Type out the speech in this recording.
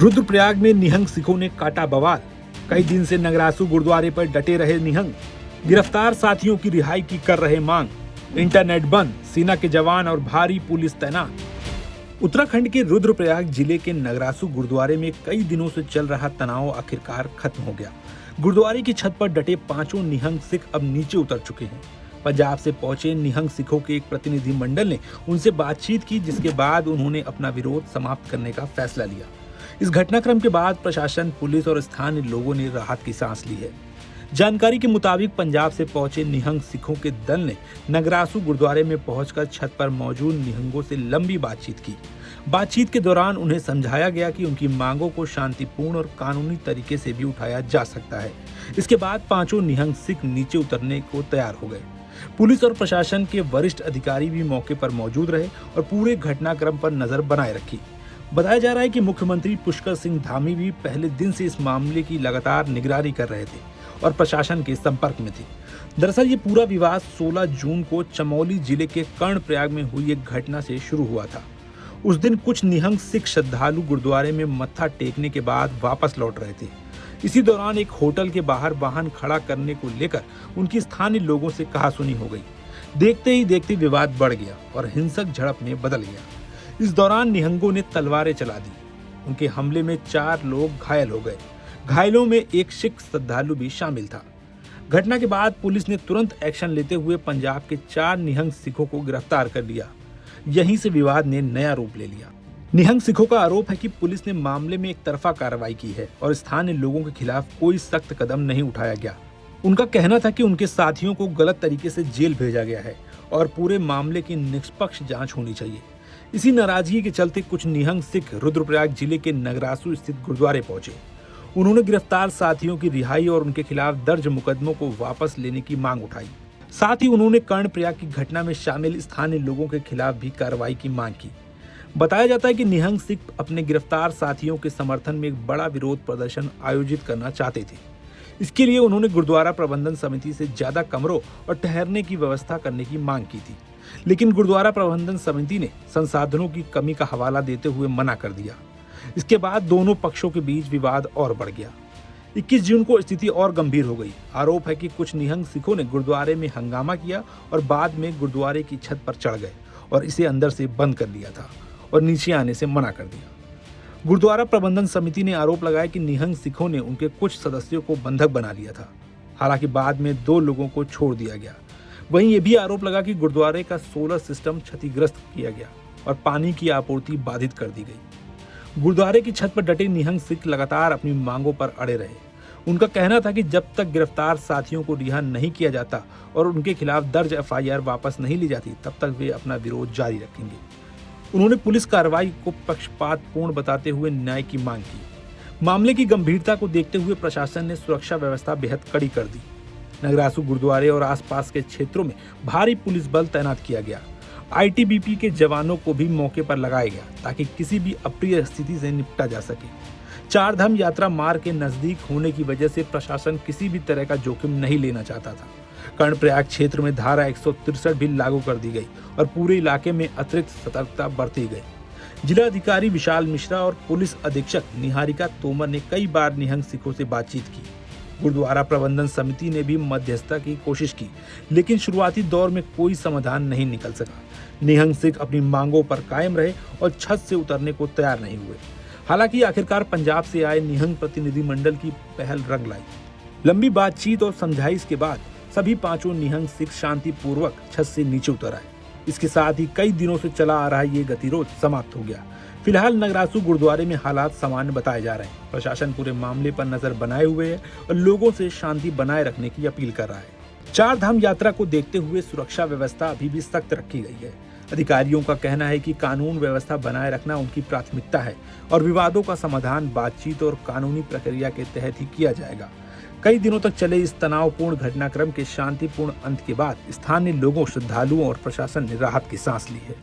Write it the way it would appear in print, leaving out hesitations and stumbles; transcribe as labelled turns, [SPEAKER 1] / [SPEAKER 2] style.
[SPEAKER 1] रुद्रप्रयाग में निहंग सिखों ने काटा बवाल। कई दिन से नगरासू गुरुद्वारे पर डटे रहे निहंग। गिरफ्तार साथियों की रिहाई की कर रहे मांग। इंटरनेट बंद, सेना के जवान और भारी पुलिस तैनात। उत्तराखंड के रुद्रप्रयाग जिले के नगरासू गुरुद्वारे में कई दिनों से चल रहा तनाव आखिरकार खत्म हो गया। गुरुद्वारे की छत पर डटे पांचों निहंग सिख अब नीचे उतर चुके हैं। पंजाब से पहुंचे निहंग सिखों के एक प्रतिनिधि मंडल ने उनसे बातचीत की, जिसके बाद उन्होंने अपना विरोध समाप्त करने का फैसला लिया। इस घटनाक्रम के बाद प्रशासन, पुलिस और स्थानीय लोगों ने राहत की सांस ली है। जानकारी के मुताबिक पंजाब से पहुंचे निहंग सिखों के दल ने नगरासू गुरुद्वारे में पहुंचकर छत पर मौजूद निहंगों से लंबी बातचीत की। बातचीत के दौरान उन्हें समझाया गया कि उनकी मांगों को शांतिपूर्ण और कानूनी तरीके से भी उठाया जा सकता है। इसके बाद पांचों निहंग सिख नीचे उतरने को तैयार हो गए। पुलिस और प्रशासन के वरिष्ठ अधिकारी भी मौके पर मौजूद रहे और पूरे घटनाक्रम पर नजर बनाए रखी। बताया जा रहा है कि मुख्यमंत्री पुष्कर सिंह धामी भी पहले दिन से इस मामले की लगातार निगरानी कर रहे थे और प्रशासन के संपर्क में थे। दरअसल ये पूरा विवाद 16 जून को चमोली जिले के कर्णप्रयाग में हुई एक घटना से शुरू हुआ था। उस दिन कुछ निहंग सिख श्रद्धालु गुरुद्वारे में मत्था टेकने के बाद वापस लौट रहे थे। इसी दौरान एक होटल के बाहर वाहन खड़ा करने को लेकर उनकी स्थानीय लोगों से कहासुनी हो गई। देखते ही देखते विवाद बढ़ गया और हिंसक झड़प में बदल गया। इस दौरान निहंगों ने तलवारें चला दी। उनके हमले में 4 लोग घायल हो गए। घायलों में एक सिख श्रद्धालु भी शामिल था। घटना के बाद पुलिस ने तुरंत एक्शन लेते हुए पंजाब के 4 निहंग सिखों को गिरफ्तार कर लिया। यहीं से विवाद ने नया रूप ले लिया। निहंग सिखों का आरोप है कि पुलिस ने मामले में एक तरफा कार्रवाई की है और स्थानीय लोगों के खिलाफ कोई सख्त कदम नहीं उठाया गया। उनका कहना था कि उनके साथियों को गलत तरीके से जेल भेजा गया है और पूरे मामले की निष्पक्ष जांच होनी चाहिए। इसी नाराजगी के चलते कुछ निहंग सिख रुद्रप्रयाग जिले के नगरासू स्थित गुरुद्वारे पहुंचे। उन्होंने गिरफ्तार साथियों की रिहाई और उनके खिलाफ दर्ज मुकदमों को वापस लेने की मांग उठाई। साथ ही उन्होंने कर्णप्रयाग की घटना में शामिल स्थानीय लोगों के खिलाफ भी कार्रवाई की मांग की। बताया जाता है कि निहंग सिख अपने गिरफ्तार साथियों के समर्थन में एक बड़ा विरोध प्रदर्शन आयोजित करना चाहते थे। इसके लिए उन्होंने गुरुद्वारा प्रबंधन समिति से ज्यादा कमरों और ठहरने की व्यवस्था करने की मांग की थी, लेकिन गुरुद्वारा प्रबंधन समिति ने संसाधनों की कमी का हवाला देते हुए मना कर दिया। इसके बाद दोनों पक्षों के बीच विवाद और बढ़ गया। 21 जून को स्थिति और गंभीर हो गई। आरोप है कि कुछ निहंग सिखों ने गुरुद्वारे में हंगामा किया और बाद में गुरुद्वारे की छत पर चढ़ गए और इसे अंदर से बंद कर दिया था और नीचे आने से मना कर दिया। गुरुद्वारा प्रबंधन समिति ने आरोप लगाया कि निहंग सिखों ने उनके कुछ सदस्यों को बंधक बना लिया था। हालांकि बाद में 2 लोगों को छोड़ दिया गया। वहीं ये भी आरोप लगा कि गुरुद्वारे का सोलर सिस्टम क्षतिग्रस्त किया गया और पानी की आपूर्ति बाधित कर दी गई। गुरुद्वारे की छत पर डटे निहंग सिख लगातार अपनी मांगों पर अड़े रहे। उनका कहना था कि जब तक गिरफ्तार साथियों को रिहा नहीं किया जाता और उनके खिलाफ दर्ज FIR वापस नहीं ली जाती, तब तक वे अपना विरोध जारी रखेंगे। उन्होंने पुलिस कार्रवाई को पक्षपातपूर्ण बताते हुए न्याय की मांग की। मामले की गंभीरता को देखते हुए प्रशासन ने सुरक्षा व्यवस्था बेहद कड़ी कर दी। नगरासू गुरुद्वारे और आसपास के क्षेत्रों में भारी पुलिस बल तैनात किया गया। ITBP के जवानों को भी मौके पर लगाया गया ताकि किसी भी अप्रिय स्थिति से निपटा जा सके। 4 धाम यात्रा मार्ग के नजदीक होने की वजह से प्रशासन किसी भी तरह का जोखिम नहीं लेना चाहता था। कर्णप्रयाग क्षेत्र में धारा 163 भी लागू कर दी गई और पूरे इलाके में अतिरिक्त सतर्कता बरती गई। जिला अधिकारी विशाल मिश्रा और पुलिस अधीक्षक निहारिका तोमर ने कई बार निहंग सिखों से बातचीत की। गुरुद्वारा प्रबंधन समिति ने भी मध्यस्थता की कोशिश की, लेकिन शुरुआती दौर में कोई समाधान नहीं निकल सका। निहंग सिख अपनी मांगों पर कायम रहे और छत से उतरने को तैयार नहीं हुए। हालांकि आखिरकार पंजाब से आए निहंग प्रतिनिधि मंडल की पहल रंग लाई। लंबी बातचीत और समझाइश के बाद सभी पांचों निहंग सिख शांतिपूर्वक छत से नीचे उतर आए। इसके साथ ही कई दिनों से चला आ रहा ये गतिरोध समाप्त हो गया। फिलहाल नगरासू गुरुद्वारे में हालात सामान्य बताए जा रहे हैं। प्रशासन पूरे मामले पर नजर बनाए हुए है और लोगों से शांति बनाए रखने की अपील कर रहा है। 4 धाम यात्रा को देखते हुए सुरक्षा व्यवस्था अभी भी सख्त रखी गई है। अधिकारियों का कहना है कि कानून व्यवस्था बनाए रखना उनकी प्राथमिकता है और विवादों का समाधान बातचीत और कानूनी प्रक्रिया के तहत ही किया जाएगा। कई दिनों तक चले इस तनावपूर्ण घटनाक्रम के शांतिपूर्ण अंत के बाद स्थानीय लोगों, श्रद्धालुओं और प्रशासन ने राहत की सांस ली है।